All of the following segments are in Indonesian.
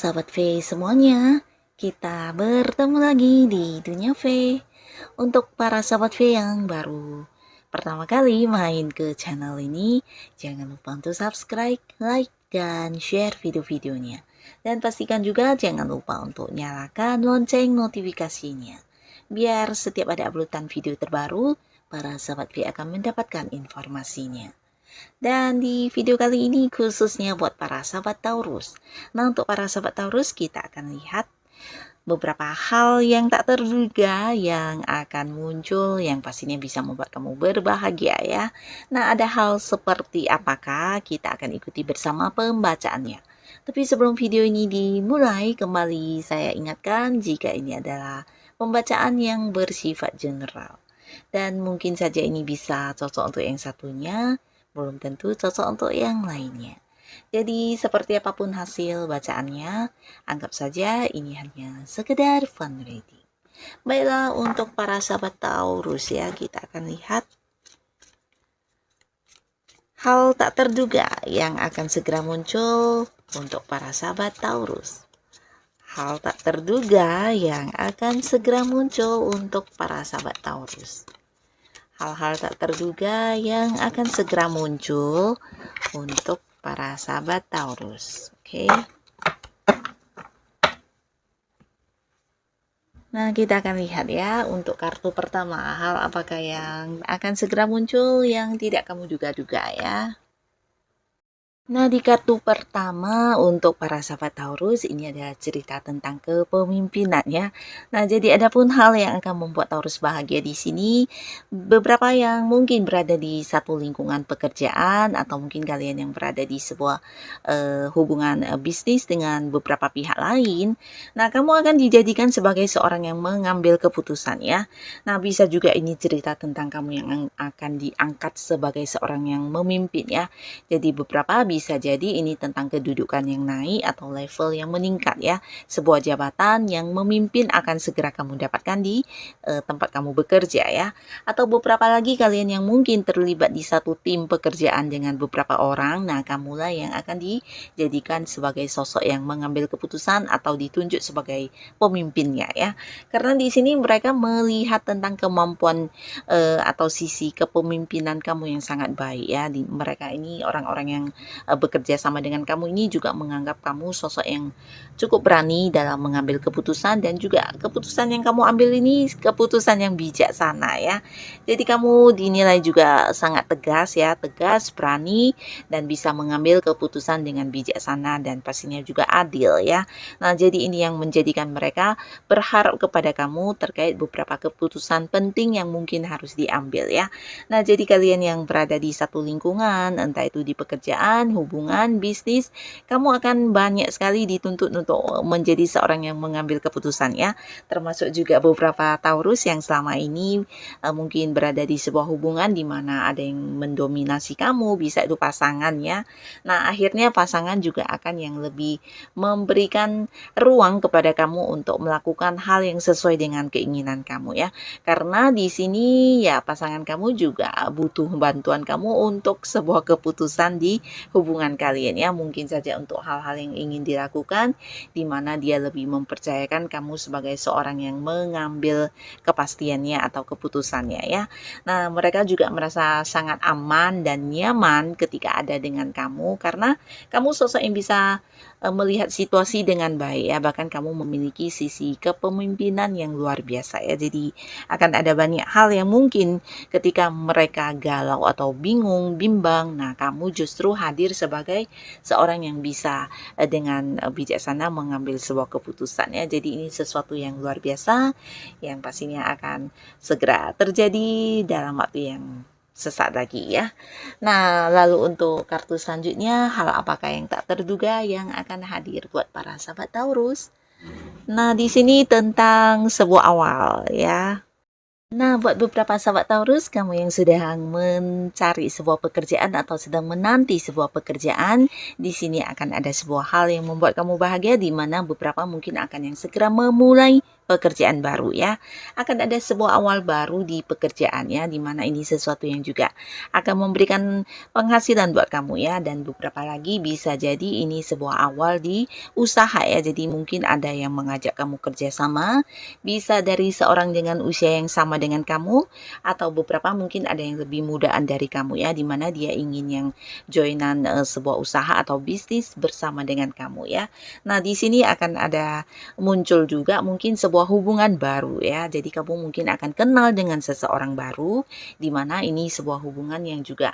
Sahabat V semuanya, kita bertemu lagi di Dunia V. Untuk para sahabat V yang baru pertama kali main ke channel ini, jangan lupa untuk subscribe, like, dan share video-videonya. Dan pastikan juga jangan lupa untuk nyalakan lonceng notifikasinya. Biar setiap ada uploadan video terbaru, para sahabat V akan mendapatkan informasinya. Dan di video kali ini khususnya buat para sahabat Taurus. Nah, untuk para sahabat Taurus kita akan lihat beberapa hal yang tak terduga yang akan muncul yang pastinya bisa membuat kamu berbahagia ya. Nah, ada hal seperti apakah kita akan ikuti bersama pembacaannya. Tapi sebelum video ini dimulai, kembali saya ingatkan jika ini adalah pembacaan yang bersifat general. Dan mungkin saja ini bisa cocok untuk yang satunya, belum tentu cocok untuk yang lainnya. Jadi seperti apapun hasil bacaannya, anggap saja ini hanya sekedar fun reading. Baiklah, untuk para sahabat Taurus ya, kita akan lihat hal tak terduga yang akan segera muncul untuk para sahabat Taurus. Hal tak terduga yang akan segera muncul untuk para sahabat Taurus. Hal-hal tak terduga yang akan segera muncul untuk para sahabat Taurus. Oke. Nah, kita akan lihat ya untuk kartu pertama, hal apakah yang akan segera muncul yang tidak kamu duga-duga ya. Nah, di kartu pertama untuk para sahabat Taurus ini ada cerita tentang kepemimpinan ya. Nah, jadi ada pun hal yang akan membuat Taurus bahagia di sini. Beberapa yang mungkin berada di satu lingkungan pekerjaan atau mungkin kalian yang berada di sebuah hubungan bisnis dengan beberapa pihak lain. Nah, kamu akan dijadikan sebagai seorang yang mengambil keputusan ya. Nah, bisa juga ini cerita tentang kamu yang akan diangkat sebagai seorang yang memimpin ya. Jadi beberapa bisa jadi ini tentang kedudukan yang naik atau level yang meningkat ya. Sebuah jabatan yang memimpin akan segera kamu dapatkan di tempat kamu bekerja ya. Atau beberapa lagi kalian yang mungkin terlibat di satu tim pekerjaan dengan beberapa orang. Nah, kamulah yang akan dijadikan sebagai sosok yang mengambil keputusan atau ditunjuk sebagai pemimpinnya ya. Karena di sini mereka melihat tentang kemampuan atau sisi kepemimpinan kamu yang sangat baik ya. Mereka ini orang-orang yang bekerja sama dengan kamu ini juga menganggap kamu sosok yang cukup berani dalam mengambil keputusan, dan juga keputusan yang kamu ambil ini keputusan yang bijaksana ya. Jadi kamu dinilai juga sangat tegas ya, tegas, berani, dan bisa mengambil keputusan dengan bijaksana dan pastinya juga adil ya. Nah, jadi ini yang menjadikan mereka berharap kepada kamu terkait beberapa keputusan penting yang mungkin harus diambil ya. Nah, jadi kalian yang berada di satu lingkungan, entah itu di pekerjaan, hubungan, bisnis, kamu akan banyak sekali dituntut untuk menjadi seorang yang mengambil keputusan ya. Termasuk juga beberapa Taurus yang selama ini mungkin berada di sebuah hubungan di mana ada yang mendominasi kamu, bisa itu pasangan ya. Nah, akhirnya pasangan juga akan yang lebih memberikan ruang kepada kamu untuk melakukan hal yang sesuai dengan keinginan kamu ya. Karena di sini ya pasangan kamu juga butuh bantuan kamu untuk sebuah keputusan di hubungan kalian ya. Mungkin saja untuk hal-hal yang ingin dilakukan di mana dia lebih mempercayakan kamu sebagai seorang yang mengambil kepastiannya atau keputusannya ya. Nah, mereka juga merasa sangat aman dan nyaman ketika ada dengan kamu karena kamu sosok yang bisa melihat situasi dengan baik ya. Bahkan kamu memiliki sisi kepemimpinan yang luar biasa ya. Jadi akan ada banyak hal yang mungkin ketika mereka galau atau bingung, bimbang, nah kamu justru hadir sebagai seorang yang bisa dengan bijaksana mengambil sebuah keputusan ya. Jadi ini sesuatu yang luar biasa yang pastinya akan segera terjadi dalam waktu yang sesaat lagi ya. Nah, lalu untuk kartu selanjutnya, hal apakah yang tak terduga yang akan hadir buat para sahabat Taurus? Nah, di sini tentang sebuah awal ya. Nah, buat beberapa sahabat Taurus, kamu yang sedang mencari sebuah pekerjaan atau sedang menanti sebuah pekerjaan, di sini akan ada sebuah hal yang membuat kamu bahagia, di mana beberapa mungkin akan yang segera memulai pekerjaan baru ya. Akan ada sebuah awal baru di pekerjaannya, di mana ini sesuatu yang juga akan memberikan penghasilan buat kamu ya. Dan beberapa lagi bisa jadi ini sebuah awal di usaha ya. Jadi mungkin ada yang mengajak kamu kerjasama, bisa dari seorang dengan usia yang sama dengan kamu, atau beberapa mungkin ada yang lebih mudaan dari kamu ya, di mana dia ingin yang joinan sebuah usaha atau bisnis bersama dengan kamu ya. Nah, di sini akan ada muncul juga mungkin sebuah hubungan baru ya. Jadi kamu mungkin akan kenal dengan seseorang baru, di mana ini sebuah hubungan yang juga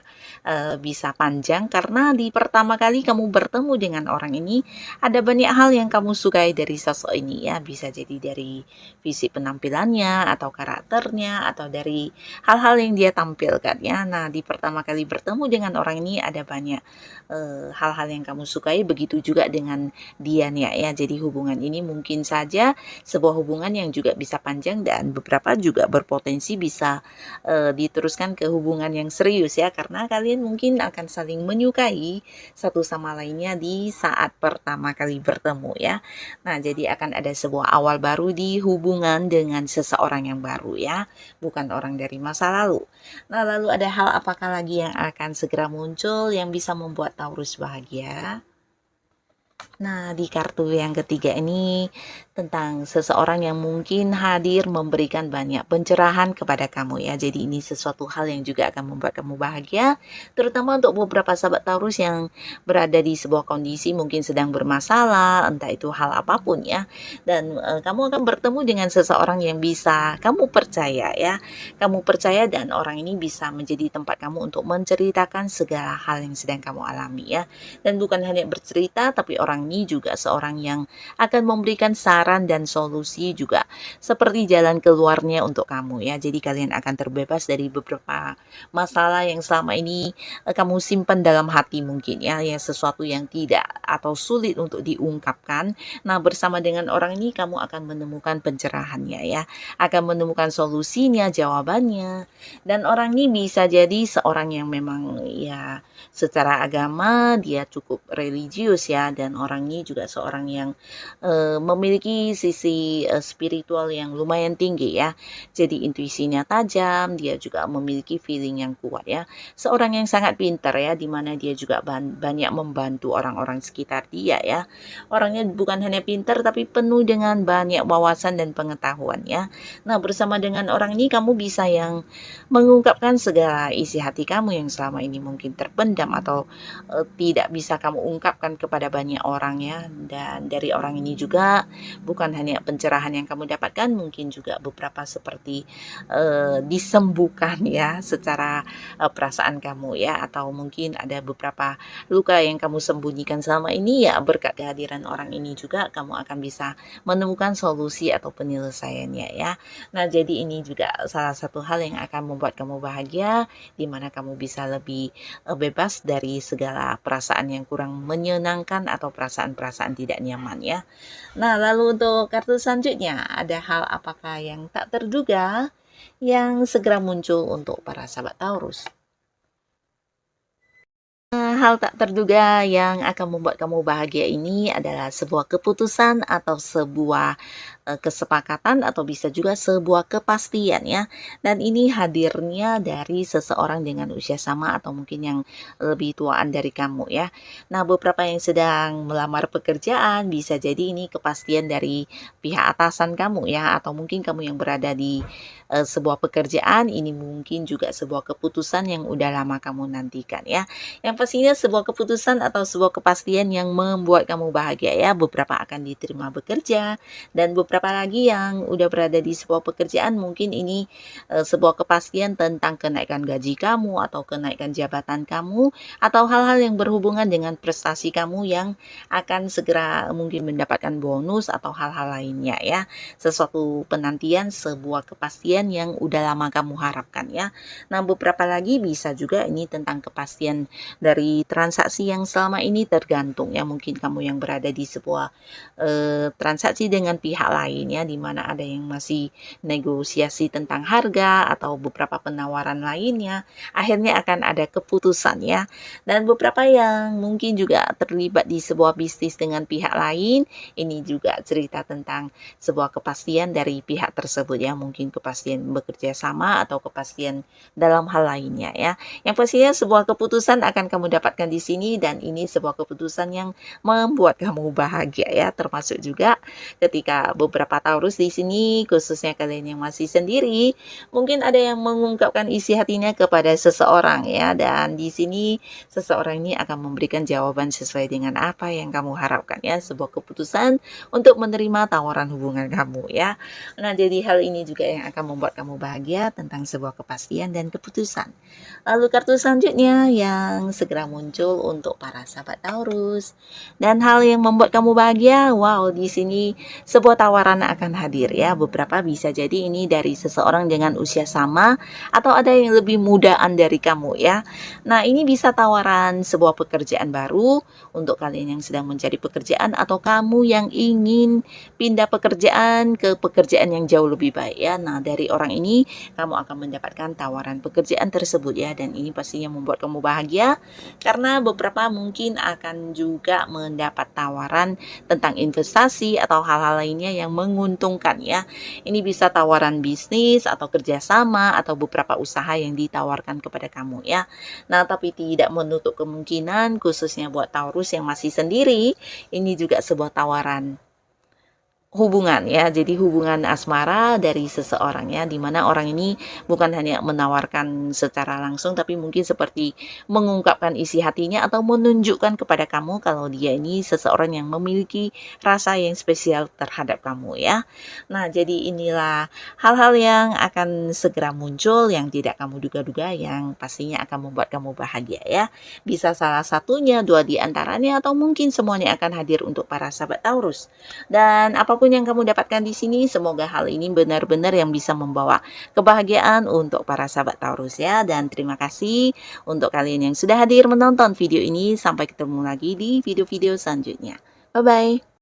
bisa panjang karena di pertama kali kamu bertemu dengan orang ini ada banyak hal yang kamu sukai dari sosok ini ya. Bisa jadi dari fisik penampilannya atau karakternya atau dari hal-hal yang dia tampilkan ya. Nah, di pertama kali bertemu dengan orang ini ada banyak hal-hal yang kamu sukai, begitu juga dengan dia nih ya. Jadi hubungan ini mungkin saja sebuah hubungan yang juga bisa panjang dan beberapa juga berpotensi bisa diteruskan ke hubungan yang serius ya, karena kalian mungkin akan saling menyukai satu sama lainnya di saat pertama kali bertemu ya. Nah, jadi akan ada sebuah awal baru di hubungan dengan seseorang yang baru ya, bukan orang dari masa lalu. Nah, lalu ada hal apakah lagi yang akan segera muncul yang bisa membuat Taurus bahagia? Nah, di kartu yang ketiga ini tentang seseorang yang mungkin hadir memberikan banyak pencerahan kepada kamu ya. Jadi ini sesuatu hal yang juga akan membuat kamu bahagia, terutama untuk beberapa sahabat Taurus yang berada di sebuah kondisi mungkin sedang bermasalah, entah itu hal apapun ya. Dan kamu akan bertemu dengan seseorang yang bisa kamu percaya ya. Kamu percaya dan orang ini bisa menjadi tempat kamu untuk menceritakan segala hal yang sedang kamu alami ya. Dan bukan hanya bercerita, tapi orang ini juga seorang yang akan memberikan saran dan solusi juga seperti jalan keluarnya untuk kamu ya. Jadi kalian akan terbebas dari beberapa masalah yang selama ini kamu simpan dalam hati mungkin ya, ya sesuatu yang tidak atau sulit untuk diungkapkan. Nah, bersama dengan orang ini kamu akan menemukan pencerahannya ya, akan menemukan solusinya, jawabannya. Dan orang ini bisa jadi seorang yang memang ya secara agama dia cukup religius ya, dan orang ini juga seorang yang memiliki sisi spiritual yang lumayan tinggi ya. Jadi intuisinya tajam, dia juga memiliki feeling yang kuat ya. Seorang yang sangat pintar ya, dimana dia juga banyak membantu orang-orang sekitar dia ya. Orangnya bukan hanya pintar tapi penuh dengan banyak wawasan dan pengetahuan ya. Nah, bersama dengan orang ini kamu bisa yang mengungkapkan segala isi hati kamu yang selama ini mungkin terpendam atau tidak bisa kamu ungkapkan kepada banyak orang ya. Dan dari orang ini juga bukan hanya pencerahan yang kamu dapatkan, mungkin juga beberapa seperti disembuhkan ya secara perasaan kamu ya, atau mungkin ada beberapa luka yang kamu sembunyikan selama ini ya, berkat kehadiran orang ini juga kamu akan bisa menemukan solusi atau penyelesaiannya ya. Nah, jadi ini juga salah satu hal yang akan membuat kamu bahagia, di mana kamu bisa lebih bebas dari segala perasaan yang kurang menyenangkan atau perasaan-perasaan tidak nyaman ya. Nah, lalu untuk kartu selanjutnya, ada hal apakah yang tak terduga yang segera muncul untuk para sahabat Taurus? Hal tak terduga yang akan membuat kamu bahagia ini adalah sebuah keputusan atau sebuah kesepakatan atau bisa juga sebuah kepastian ya. Dan ini hadirnya dari seseorang dengan usia sama atau mungkin yang lebih tuaan dari kamu ya. Nah, beberapa yang sedang melamar pekerjaan bisa jadi ini kepastian dari pihak atasan kamu ya, atau mungkin kamu yang berada di sebuah pekerjaan ini mungkin juga sebuah keputusan yang udah lama kamu nantikan ya. Yang pastinya sebuah keputusan atau sebuah kepastian yang membuat kamu bahagia ya. Beberapa akan diterima bekerja, dan beberapa lagi yang udah berada di sebuah pekerjaan mungkin ini sebuah kepastian tentang kenaikan gaji kamu atau kenaikan jabatan kamu, atau hal-hal yang berhubungan dengan prestasi kamu yang akan segera mungkin mendapatkan bonus atau hal-hal lainnya ya. Sesuatu penantian, sebuah kepastian yang udah lama kamu harapkan ya. Nah, beberapa lagi bisa juga ini tentang kepastian dari transaksi yang selama ini tergantung ya. Mungkin kamu yang berada di sebuah transaksi dengan pihak lainnya, di mana ada yang masih negosiasi tentang harga atau beberapa penawaran lainnya, akhirnya akan ada keputusan ya. Dan beberapa yang mungkin juga terlibat di sebuah bisnis dengan pihak lain, ini juga cerita tentang sebuah kepastian dari pihak tersebut ya, mungkin kepastian bekerja sama atau kepastian dalam hal lainnya ya. Yang pastinya sebuah keputusan akan kamu dapatkan di sini, dan ini sebuah keputusan yang membuat kamu bahagia ya, termasuk juga ketika beberapa Taurus di sini, khususnya kalian yang masih sendiri, mungkin ada yang mengungkapkan isi hatinya kepada seseorang ya, dan di sini seseorang ini akan memberikan jawaban sesuai dengan apa yang kamu harapkan ya, sebuah keputusan untuk menerima tawaran hubungan kamu ya. Nah, jadi hal ini juga yang akan membuat kamu bahagia tentang sebuah kepastian dan keputusan. Lalu kartu selanjutnya yang segera muncul untuk para sahabat Taurus. Dan hal yang membuat kamu bahagia, wow, di sini sebuah tawaran akan hadir ya. Beberapa bisa jadi ini dari seseorang dengan usia sama atau ada yang lebih mudaan dari kamu ya. Nah, ini bisa tawaran sebuah pekerjaan baru untuk kalian yang sedang mencari pekerjaan atau kamu yang ingin pindah pekerjaan ke pekerjaan yang jauh lebih baik ya. Nah, dari orang ini kamu akan mendapatkan tawaran pekerjaan tersebut ya, dan ini pastinya membuat kamu bahagia karena beberapa mungkin akan juga mendapat tawaran tentang investasi atau hal-hal lainnya yang menguntungkan ya. Ini bisa tawaran bisnis atau kerjasama atau beberapa usaha yang ditawarkan kepada kamu ya. Nah, tapi tidak menutup kemungkinan khususnya buat Taurus yang masih sendiri, ini juga sebuah tawaran hubungan ya, jadi hubungan asmara dari seseorang ya, dimana orang ini bukan hanya menawarkan secara langsung, tapi mungkin seperti mengungkapkan isi hatinya atau menunjukkan kepada kamu kalau dia ini seseorang yang memiliki rasa yang spesial terhadap kamu ya. Nah, jadi inilah hal-hal yang akan segera muncul yang tidak kamu duga-duga, yang pastinya akan membuat kamu bahagia ya. Bisa salah satunya, dua di antaranya, atau mungkin semuanya akan hadir untuk para sahabat Taurus. Dan apapun yang kamu dapatkan di sini, semoga hal ini benar-benar yang bisa membawa kebahagiaan untuk para sahabat Taurus ya. Dan terima kasih untuk kalian yang sudah hadir menonton video ini. Sampai ketemu lagi di video-video selanjutnya. Bye-bye.